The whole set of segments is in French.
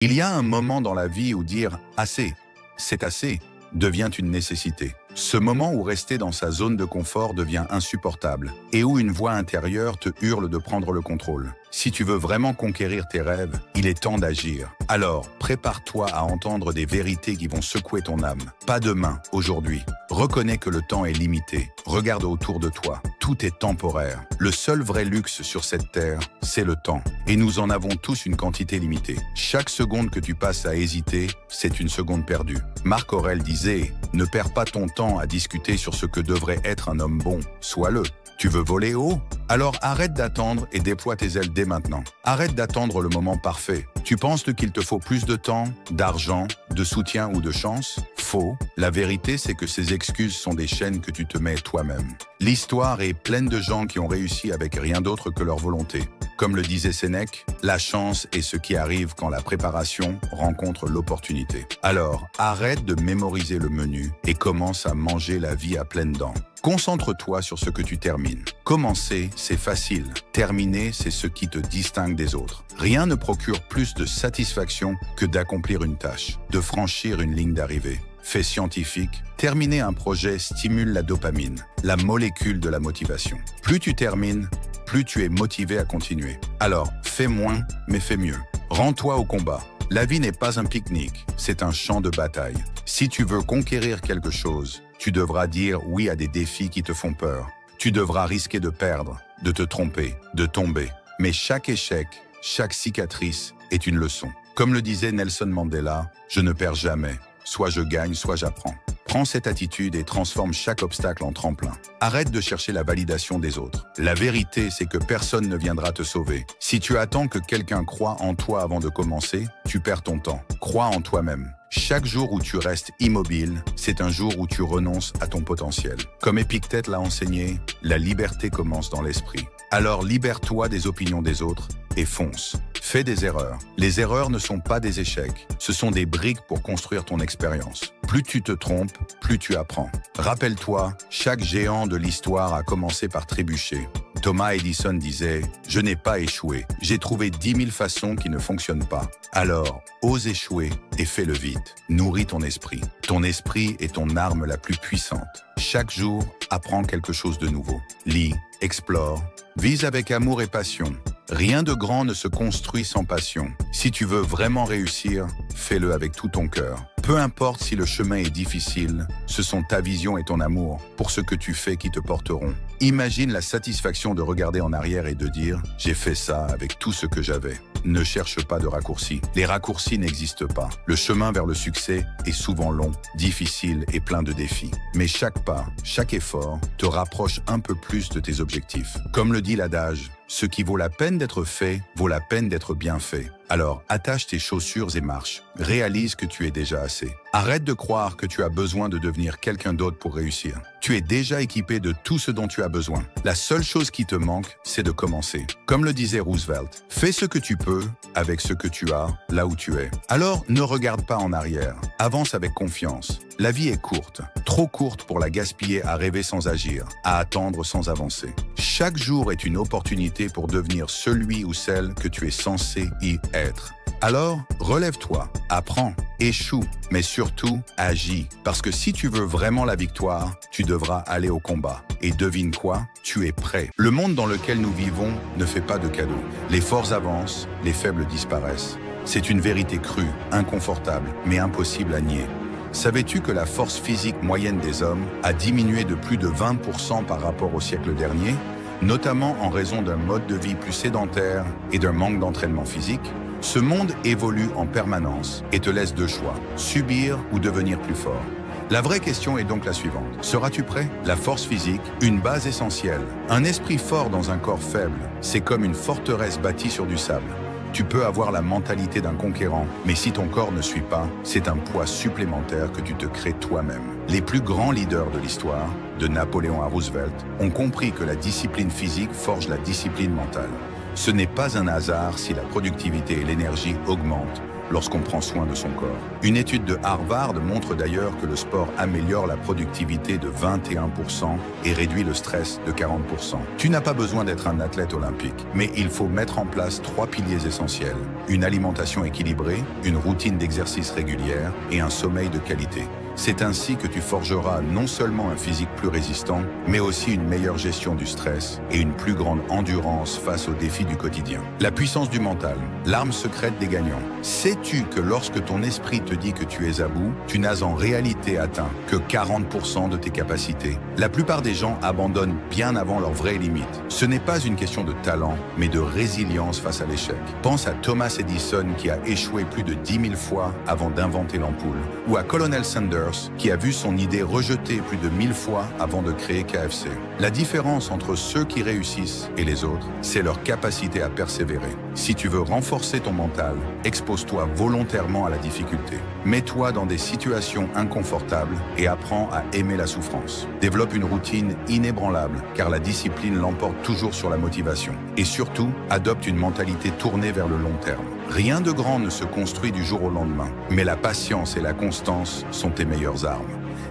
Il y a un moment dans la vie où dire « assez, c'est assez » devient une nécessité. Ce moment où rester dans sa zone de confort devient insupportable et où une voix intérieure te hurle de prendre le contrôle. Si tu veux vraiment conquérir tes rêves, il est temps d'agir. Alors, prépare-toi à entendre des vérités qui vont secouer ton âme. Pas demain, aujourd'hui. Reconnais que le temps est limité. Regarde autour de toi. Tout est temporaire. Le seul vrai luxe sur cette terre, c'est le temps. Et nous en avons tous une quantité limitée. Chaque seconde que tu passes à hésiter, c'est une seconde perdue. Marc Aurèle disait « Ne perds pas ton temps à discuter sur ce que devrait être un homme bon. Sois-le. » Tu veux voler haut? Alors arrête d'attendre et déploie tes ailes dès maintenant. Arrête d'attendre le moment parfait. Tu penses qu'il te faut plus de temps, d'argent, de soutien ou de chance? Faux. La vérité, c'est que ces excuses sont des chaînes que tu te mets toi-même. L'histoire est pleine de gens qui ont réussi avec rien d'autre que leur volonté. Comme le disait Sénèque, la chance est ce qui arrive quand la préparation rencontre l'opportunité. Alors, arrête de mémoriser le menu et commence à manger la vie à pleines dents. Concentre-toi sur ce que tu termines. Commencer, c'est facile. Terminer, c'est ce qui te distingue des autres. Rien ne procure plus de satisfaction que d'accomplir une tâche, de franchir une ligne d'arrivée. Fait scientifique, terminer un projet stimule la dopamine, la molécule de la motivation. Plus tu termines, plus tu es motivé à continuer. Alors, fais moins, mais fais mieux. Rends-toi au combat. La vie n'est pas un pique-nique, c'est un champ de bataille. Si tu veux conquérir quelque chose, tu devras dire oui à des défis qui te font peur. Tu devras risquer de perdre, de te tromper, de tomber. Mais chaque échec, chaque cicatrice est une leçon. Comme le disait Nelson Mandela, je ne perds jamais. Soit je gagne, soit j'apprends. Prends cette attitude et transforme chaque obstacle en tremplin. Arrête de chercher la validation des autres. La vérité, c'est que personne ne viendra te sauver. Si tu attends que quelqu'un croie en toi avant de commencer, tu perds ton temps. Crois en toi-même. Chaque jour où tu restes immobile, c'est un jour où tu renonces à ton potentiel. Comme Épictète l'a enseigné, la liberté commence dans l'esprit. Alors libère-toi des opinions des autres et fonce. Fais des erreurs. Les erreurs ne sont pas des échecs, ce sont des briques pour construire ton expérience. Plus tu te trompes, plus tu apprends. Rappelle-toi, chaque géant de l'histoire a commencé par trébucher. Thomas Edison disait « Je n'ai pas échoué, j'ai trouvé 10 000 façons qui ne fonctionnent pas. » Alors, ose échouer et fais-le vite. Nourris ton esprit. Ton esprit est ton arme la plus puissante. Chaque jour, apprends quelque chose de nouveau. Lis, explore, vise avec amour et passion. Rien de grand ne se construit sans passion. Si tu veux vraiment réussir, fais-le avec tout ton cœur. Peu importe si le chemin est difficile, ce sont ta vision et ton amour pour ce que tu fais qui te porteront. Imagine la satisfaction de regarder en arrière et de dire « J'ai fait ça avec tout ce que j'avais ». Ne cherche pas de raccourcis. Les raccourcis n'existent pas. Le chemin vers le succès est souvent long, difficile et plein de défis. Mais chaque pas, chaque effort te rapproche un peu plus de tes objectifs. Comme le dit l'adage, ce qui vaut la peine d'être fait, vaut la peine d'être bien fait. Alors, attache tes chaussures et marche. Réalise que tu es déjà assez. Arrête de croire que tu as besoin de devenir quelqu'un d'autre pour réussir. Tu es déjà équipé de tout ce dont tu as besoin. La seule chose qui te manque, c'est de commencer. Comme le disait Roosevelt, fais ce que tu peux avec ce que tu as, là où tu es. Alors, ne regarde pas en arrière. Avance avec confiance. La vie est courte, trop courte pour la gaspiller à rêver sans agir, à attendre sans avancer. Chaque jour est une opportunité pour devenir celui ou celle que tu es censé y être. Alors, relève-toi, apprends, échoue, mais surtout, agis. Parce que si tu veux vraiment la victoire, tu devras aller au combat. Et devine quoi? Tu es prêt. Le monde dans lequel nous vivons ne fait pas de cadeaux. Les forts avancent, les faibles disparaissent. C'est une vérité crue, inconfortable, mais impossible à nier. Savais-tu que la force physique moyenne des hommes a diminué de plus de 20% par rapport au siècle dernier, notamment en raison d'un mode de vie plus sédentaire et d'un manque d'entraînement physique? Ce monde évolue en permanence et te laisse deux choix, subir ou devenir plus fort. La vraie question est donc la suivante. Seras-tu prêt? La force physique, une base essentielle. Un esprit fort dans un corps faible, c'est comme une forteresse bâtie sur du sable. Tu peux avoir la mentalité d'un conquérant, mais si ton corps ne suit pas, c'est un poids supplémentaire que tu te crées toi-même. Les plus grands leaders de l'histoire, de Napoléon à Roosevelt, ont compris que la discipline physique forge la discipline mentale. Ce n'est pas un hasard si la productivité et l'énergie augmentent lorsqu'on prend soin de son corps. Une étude de Harvard montre d'ailleurs que le sport améliore la productivité de 21% et réduit le stress de 40%. Tu n'as pas besoin d'être un athlète olympique, mais il faut mettre en place 3 piliers essentiels: une alimentation équilibrée, une routine d'exercice régulière et un sommeil de qualité. C'est ainsi que tu forgeras non seulement un physique plus résistant, mais aussi une meilleure gestion du stress et une plus grande endurance face aux défis du quotidien. La puissance du mental, l'arme secrète des gagnants. Sais-tu que lorsque ton esprit te dit que tu es à bout, tu n'as en réalité atteint que 40% de tes capacités? La plupart des gens abandonnent bien avant leurs vraies limites. Ce n'est pas une question de talent, mais de résilience face à l'échec. Pense à Thomas Edison qui a échoué plus de 10 000 fois avant d'inventer l'ampoule, ou à Colonel Sanders qui a vu son idée rejetée plus de 1000 fois avant de créer KFC. La différence entre ceux qui réussissent et les autres, c'est leur capacité à persévérer. Si tu veux renforcer ton mental, expose-toi volontairement à la difficulté. Mets-toi dans des situations inconfortables et apprends à aimer la souffrance. Développe une routine inébranlable, car la discipline l'emporte toujours sur la motivation. Et surtout, adopte une mentalité tournée vers le long terme. Rien de grand ne se construit du jour au lendemain, mais la patience et la constance sont tes meilleures armes.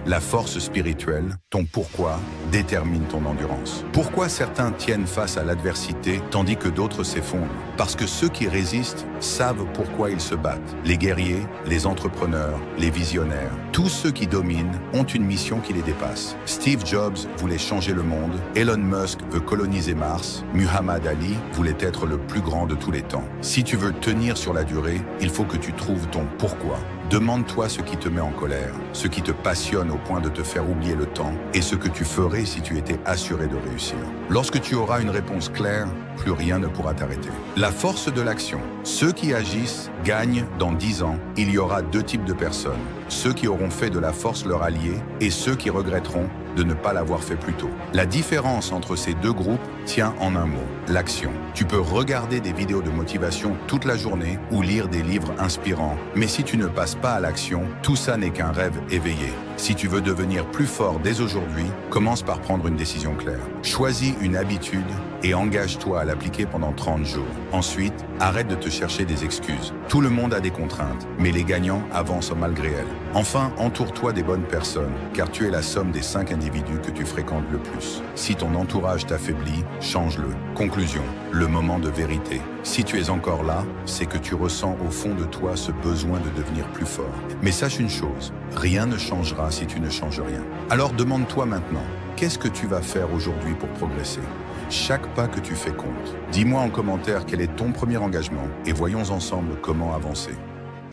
La force spirituelle, ton pourquoi, détermine ton endurance. Pourquoi certains tiennent face à l'adversité tandis que d'autres s'effondrent? Parce que ceux qui résistent savent pourquoi ils se battent. Les guerriers, les entrepreneurs, les visionnaires, tous ceux qui dominent ont une mission qui les dépasse. Steve Jobs voulait changer le monde, Elon Musk veut coloniser Mars, Muhammad Ali voulait être le plus grand de tous les temps. Si tu veux tenir sur la durée, il faut que tu trouves ton pourquoi. Demande-toi ce qui te met en colère, ce qui te passionne au point de te faire oublier le temps et ce que tu ferais si tu étais assuré de réussir. Lorsque tu auras une réponse claire, plus rien ne pourra t'arrêter. La force de l'action. Ceux qui agissent gagnent dans 10 ans. Il y aura 2 types de personnes. Ceux qui auront fait de la force leur allié et ceux qui regretteront de ne pas l'avoir fait plus tôt. La différence entre ces 2 groupes tient en un mot, l'action. Tu peux regarder des vidéos de motivation toute la journée ou lire des livres inspirants, mais si tu ne passes pas à l'action, tout ça n'est qu'un rêve éveillé. Si tu veux devenir plus fort dès aujourd'hui, commence par prendre une décision claire. Choisis une habitude et engage-toi à l'appliquer pendant 30 jours. Ensuite, arrête de te chercher des excuses. Tout le monde a des contraintes, mais les gagnants avancent malgré elles. Enfin, entoure-toi des bonnes personnes, car tu es la somme des 5 individus que tu fréquentes le plus. Si ton entourage t'affaiblit, change-le. Conclusion, le moment de vérité. Si tu es encore là, c'est que tu ressens au fond de toi ce besoin de devenir plus fort. Mais sache une chose, rien ne changera si tu ne changes rien. Alors demande-toi maintenant, qu'est-ce que tu vas faire aujourd'hui pour progresser? Chaque pas que tu fais compte. Dis-moi en commentaire quel est ton premier engagement et voyons ensemble comment avancer.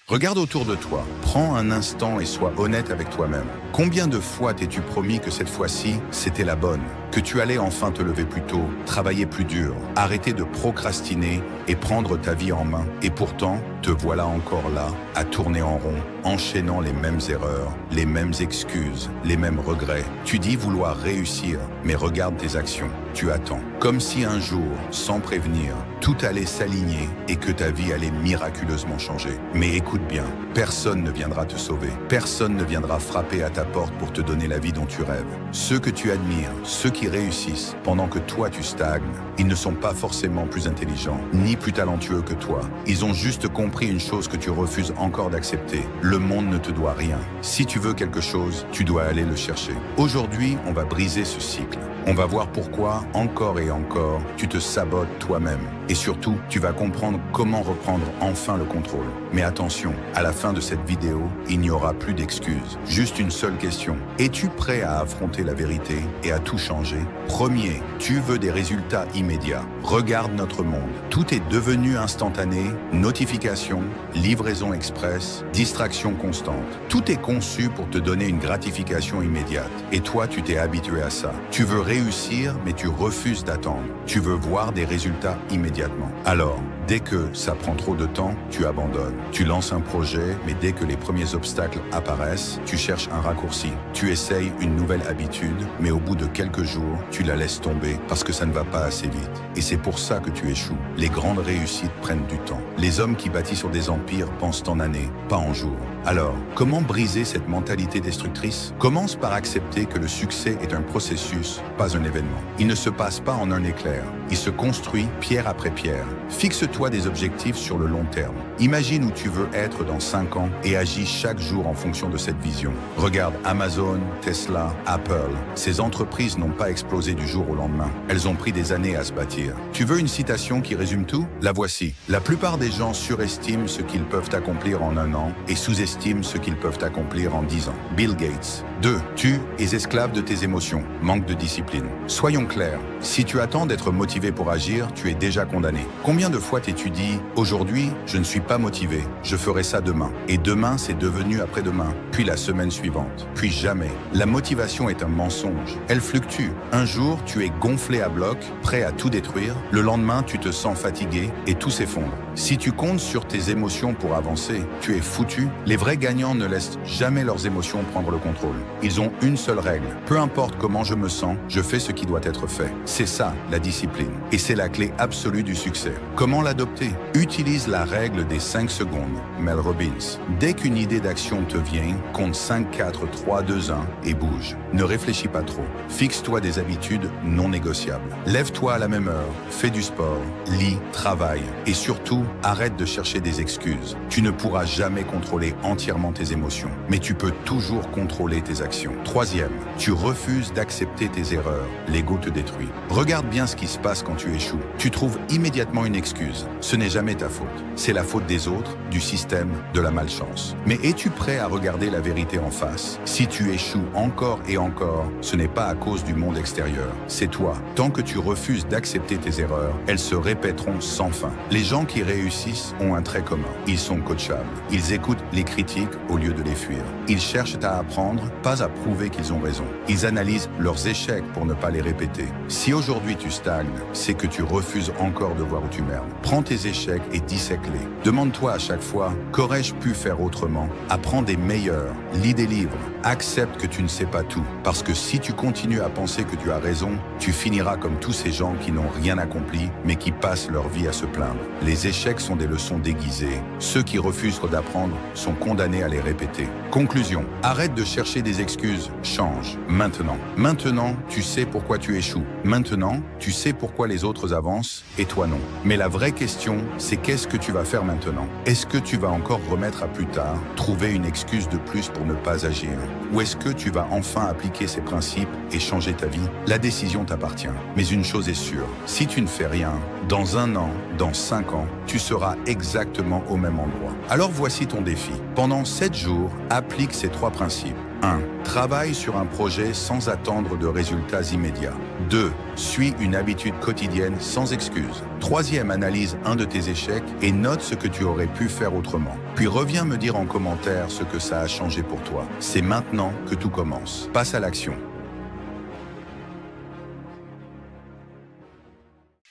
Regarde autour de toi, prends un instant et sois honnête avec toi-même. Combien de fois t'es-tu promis que cette fois-ci, c'était la bonne? Que tu allais enfin te lever plus tôt, travailler plus dur, arrêter de procrastiner et prendre ta vie en main. Et pourtant, te voilà encore là, à tourner en rond, enchaînant les mêmes erreurs, les mêmes excuses, les mêmes regrets. Tu dis vouloir réussir, mais regarde tes actions. Tu attends, comme si un jour, sans prévenir, tout allait s'aligner et que ta vie allait miraculeusement changer. Mais écoute bien, personne ne viendra te sauver. Personne ne viendra frapper à ta porte pour te donner la vie dont tu rêves. Ceux que tu admires, ceux qui réussissent, pendant que toi tu stagnes, ils ne sont pas forcément plus intelligents, ni plus talentueux que toi. Ils ont juste compris une chose que tu refuses encore d'accepter. Le monde ne te doit rien. Si tu veux quelque chose, tu dois aller le chercher. Aujourd'hui, on va briser ce cycle. On va voir pourquoi, encore et encore, tu te sabotes toi-même. Et surtout, tu vas comprendre comment reprendre enfin le contrôle. Mais attention, à la fin de cette vidéo, il n'y aura plus d'excuses. Juste une seule question. Es-tu prêt à affronter la vérité et à tout changer? Premier, tu veux des résultats immédiats. Regarde notre monde. Tout est devenu instantané, notifications, livraison express, distraction constante. Tout est conçu pour te donner une gratification immédiate. Et toi, tu t'es habitué à ça. Tu veux réussir, mais tu refuses d'attendre. Tu veux voir des résultats immédiatement. Alors, dès que ça prend trop de temps, tu abandonnes. Tu lances un projet, mais dès que les premiers obstacles apparaissent, tu cherches un raccourci. Tu essayes une nouvelle habitude, mais au bout de quelques jours, tu la laisses tomber parce que ça ne va pas assez vite. Et c'est pour ça que tu échoues. Les grandes réussites prennent du temps. Les hommes qui bâtissent sur des empires pensent en années, pas en jours. Alors, comment briser cette mentalité destructrice? Commence par accepter que le succès est un processus, pas un événement. Il ne se passe pas en un éclair. Il se construit pierre après pierre. Fixe-toi Fixe-toi des objectifs sur le long terme. Imagine où tu veux être dans 5 ans et agis chaque jour en fonction de cette vision. Regarde Amazon, Tesla, Apple. Ces entreprises n'ont pas explosé du jour au lendemain. Elles ont pris des années à se bâtir. Tu veux une citation qui résume tout? La voici. La plupart des gens surestiment ce qu'ils peuvent accomplir en 1 an et sous-estiment ce qu'ils peuvent accomplir en 10 ans. Bill Gates. 2. Tu es esclave de tes émotions. Manque de discipline. Soyons clairs. Si tu attends d'être motivé pour agir, tu es déjà condamné. Combien de fois t'es-tu dit « Aujourd'hui, je ne suis pas motivé, je ferai ça demain. » Et demain, c'est devenu après-demain, puis la semaine suivante, puis jamais. La motivation est un mensonge. Elle fluctue. Un jour, tu es gonflé à bloc, prêt à tout détruire. Le lendemain, tu te sens fatigué et tout s'effondre. Si tu comptes sur tes émotions pour avancer, tu es foutu. Les vrais gagnants ne laissent jamais leurs émotions prendre le contrôle. Ils ont une seule règle. Peu importe comment je me sens, je fais ce qui doit être fait. C'est ça, la discipline. Et c'est la clé absolue du succès. Comment l'adopter? Utilise la règle des 5 secondes. Mel Robbins. Dès qu'une idée d'action te vient, compte 5, 4, 3, 2, 1 et bouge. Ne réfléchis pas trop. Fixe-toi des habitudes non négociables. Lève-toi à la même heure, fais du sport, lis, travaille et surtout, arrête de chercher des excuses. Tu ne pourras jamais contrôler entièrement tes émotions, mais tu peux toujours contrôler tes actions. 3e, tu refuses d'accepter tes erreurs. L'ego te détruit. Regarde bien ce qui se passe quand tu échoues. Tu trouves immédiatement une excuse. Ce n'est jamais ta faute. C'est la faute des autres, du système, de la malchance. Mais es-tu prêt à regarder la vérité en face? Si tu échoues encore et encore, ce n'est pas à cause du monde extérieur. C'est toi. Tant que tu refuses d'accepter tes erreurs, elles se répéteront sans fin. Les gens qui réussissent ont un trait commun. Ils sont coachables. Ils écoutent les critiques au lieu de les fuir. Ils cherchent à apprendre, pas à prouver qu'ils ont raison. Ils analysent leurs échecs pour ne pas les répéter. Si aujourd'hui tu stagnes, c'est que tu refuses encore de voir où tu merdes. Prends tes échecs et dissèque-les. Demande-toi à chaque fois, qu'aurais-je pu faire autrement? Apprends des meilleurs, lis des livres, accepte que tu ne sais pas tout. Parce que si tu continues à penser que tu as raison, tu finiras comme tous ces gens qui n'ont rien accompli, mais qui passent leur vie à se plaindre. Les échecs sont des leçons déguisées. Ceux qui refusent d'apprendre sont condamnés à les répéter. Conclusion, arrête de chercher des excuses, change, maintenant. Maintenant, tu sais pourquoi tu échoues. Maintenant, tu sais pourquoi les autres avancent et toi non. Mais la vraie question, c'est qu'est-ce que tu vas faire maintenant? Est-ce que tu vas encore remettre à plus tard, trouver une excuse de plus pour ne pas agir? Ou est-ce que tu vas enfin appliquer ces principes et changer ta vie? La décision t'appartient. Mais une chose est sûre, si tu ne fais rien, dans 1 an, dans 5 ans, tu seras exactement au même endroit. Alors voici ton défi. Pendant 7 jours, applique ces 3 principes. 1. Travaille sur un projet sans attendre de résultats immédiats. 2. Suis une habitude quotidienne sans excuse. 3e, analyse un de tes échecs et note ce que tu aurais pu faire autrement. Puis reviens me dire en commentaire ce que ça a changé pour toi. C'est maintenant que tout commence. Passe à l'action.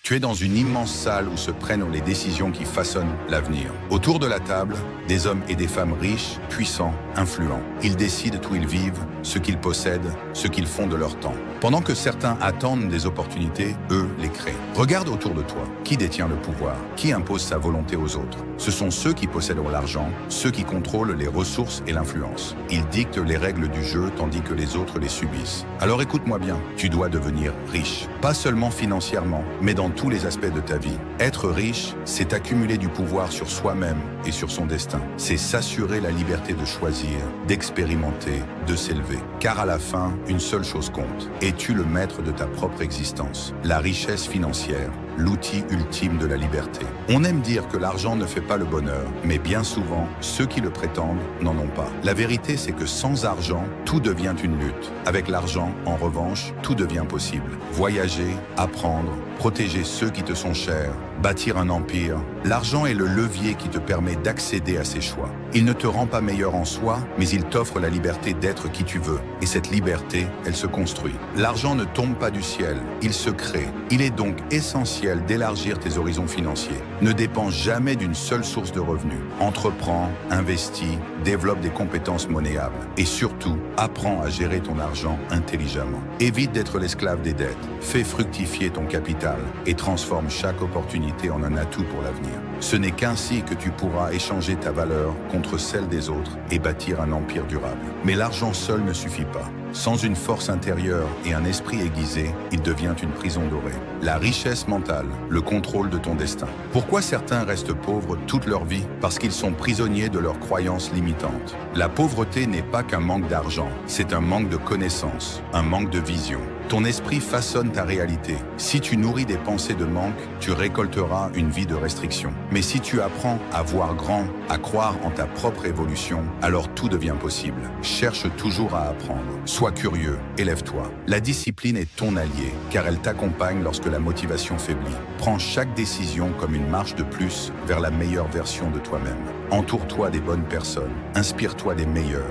Tu es dans une immense salle où se prennent les décisions qui façonnent l'avenir. Autour de la table, des hommes et des femmes riches, puissants, influents. Ils décident où ils vivent, ce qu'ils possèdent, ce qu'ils font de leur temps. Pendant que certains attendent des opportunités, eux les créent. Regarde autour de toi. Qui détient le pouvoir? Qui impose sa volonté aux autres? Ce sont ceux qui possèdent l'argent, ceux qui contrôlent les ressources et l'influence. Ils dictent les règles du jeu tandis que les autres les subissent. Alors écoute-moi bien, tu dois devenir riche. Pas seulement financièrement, mais dans tous les aspects de ta vie. Être riche, c'est accumuler du pouvoir sur soi-même et sur son destin. C'est s'assurer la liberté de choisir, d'expérimenter, de s'élever. Car à la fin, une seule chose compte. Es-tu le maître de ta propre existence? La richesse financière, l'outil ultime de la liberté. On aime dire que l'argent ne fait pas le bonheur, mais bien souvent, ceux qui le prétendent n'en ont pas. La vérité, c'est que sans argent, tout devient une lutte. Avec l'argent, en revanche, tout devient possible. Voyager, apprendre, protéger ceux qui te sont chers, bâtir un empire. L'argent est le levier qui te permet d'accéder à ces choix. Il ne te rend pas meilleur en soi, mais il t'offre la liberté d'être qui tu veux. Et cette liberté, elle se construit. L'argent ne tombe pas du ciel, il se crée. Il est donc essentiel d'élargir tes horizons financiers. Ne dépends jamais d'une seule source de revenus. Entreprends, investis, développe des compétences monnayables. Et surtout, apprends à gérer ton argent intelligemment. Évite d'être l'esclave des dettes. Fais fructifier ton capital et transforme chaque opportunité en un atout pour l'avenir. Ce n'est qu'ainsi que tu pourras échanger ta valeur contre celle des autres et bâtir un empire durable. Mais l'argent seul ne suffit pas. Sans une force intérieure et un esprit aiguisé, il devient une prison dorée. La richesse mentale, le contrôle de ton destin. Pourquoi certains restent pauvres toute leur vie? Parce qu'ils sont prisonniers de leurs croyances limitantes. La pauvreté n'est pas qu'un manque d'argent, c'est un manque de connaissances, un manque de vision. Ton esprit façonne ta réalité. Si tu nourris des pensées de manque, tu récolteras une vie de restriction. Mais si tu apprends à voir grand, à croire en ta propre évolution, alors tout devient possible. Cherche toujours à apprendre. Sois curieux, élève-toi. La discipline est ton allié, car elle t'accompagne lorsque la motivation faiblit. Prends chaque décision comme une marche de plus vers la meilleure version de toi-même. Entoure-toi des bonnes personnes. Inspire-toi des meilleurs.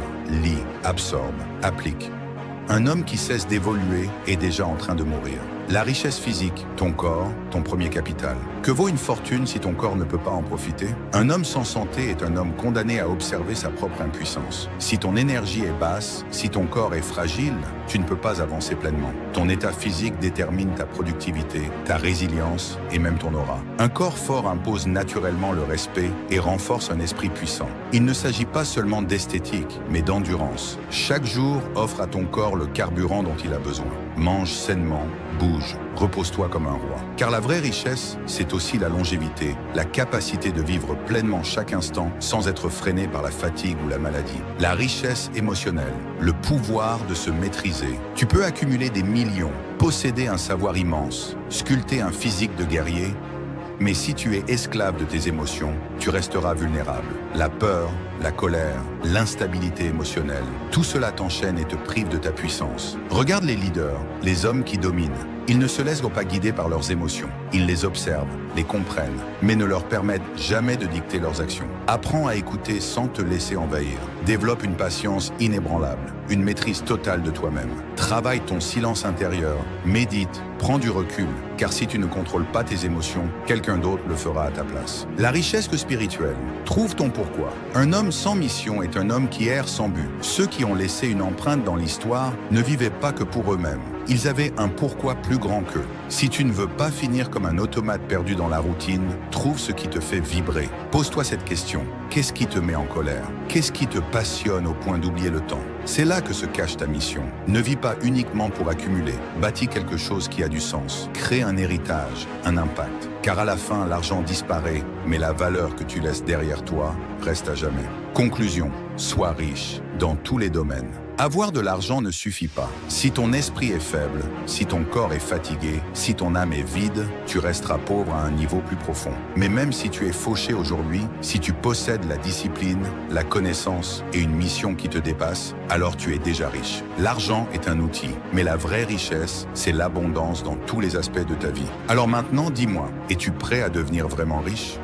Lis, absorbe, applique. Un homme qui cesse d'évoluer est déjà en train de mourir. La richesse physique, ton corps, ton premier capital. Que vaut une fortune si ton corps ne peut pas en profiter? Un homme sans santé est un homme condamné à observer sa propre impuissance. Si ton énergie est basse, si ton corps est fragile, tu ne peux pas avancer pleinement. Ton état physique détermine ta productivité, ta résilience et même ton aura. Un corps fort impose naturellement le respect et renforce un esprit puissant. Il ne s'agit pas seulement d'esthétique, mais d'endurance. Chaque jour offre à ton corps le carburant dont il a besoin. Mange sainement, bouge, repose-toi comme un roi. Car la vraie richesse, c'est aussi la longévité, la capacité de vivre pleinement chaque instant sans être freiné par la fatigue ou la maladie. La richesse émotionnelle, le pouvoir de se maîtriser. Tu peux accumuler des millions, posséder un savoir immense, sculpter un physique de guerrier, mais si tu es esclave de tes émotions, tu resteras vulnérable. La peur, la colère, l'instabilité émotionnelle, tout cela t'enchaîne et te prive de ta puissance. Regarde les leaders, les hommes qui dominent. Ils ne se laissent pas guider par leurs émotions. Ils les observent, les comprennent, mais ne leur permettent jamais de dicter leurs actions. Apprends à écouter sans te laisser envahir. Développe une patience inébranlable, une maîtrise totale de toi-même. Travaille ton silence intérieur, médite, prends du recul, car si tu ne contrôles pas tes émotions, quelqu'un d'autre le fera à ta place. La richesse spirituelle, trouve ton pourquoi. Un homme sans mission est un homme qui erre sans but. Ceux qui ont laissé une empreinte dans l'histoire ne vivaient pas que pour eux-mêmes. Ils avaient un pourquoi plus grand qu'eux. Si tu ne veux pas finir comme un automate perdu dans la routine, trouve ce qui te fait vibrer. Pose-toi cette question. Qu'est-ce qui te met en colère? Qu'est-ce qui te passionne au point d'oublier le temps? C'est là que se cache ta mission. Ne vis pas uniquement pour accumuler. Bâtis quelque chose qui a du sens. Crée un héritage, un impact. Car à la fin, l'argent disparaît, mais la valeur que tu laisses derrière toi reste à jamais. Conclusion, sois riche dans tous les domaines. Avoir de l'argent ne suffit pas. Si ton esprit est faible, si ton corps est fatigué, si ton âme est vide, tu resteras pauvre à un niveau plus profond. Mais même si tu es fauché aujourd'hui, si tu possèdes la discipline, la connaissance et une mission qui te dépasse, alors tu es déjà riche. L'argent est un outil, mais la vraie richesse, c'est l'abondance dans tous les aspects de ta vie. Alors maintenant, dis-moi, es-tu prêt à devenir vraiment riche ?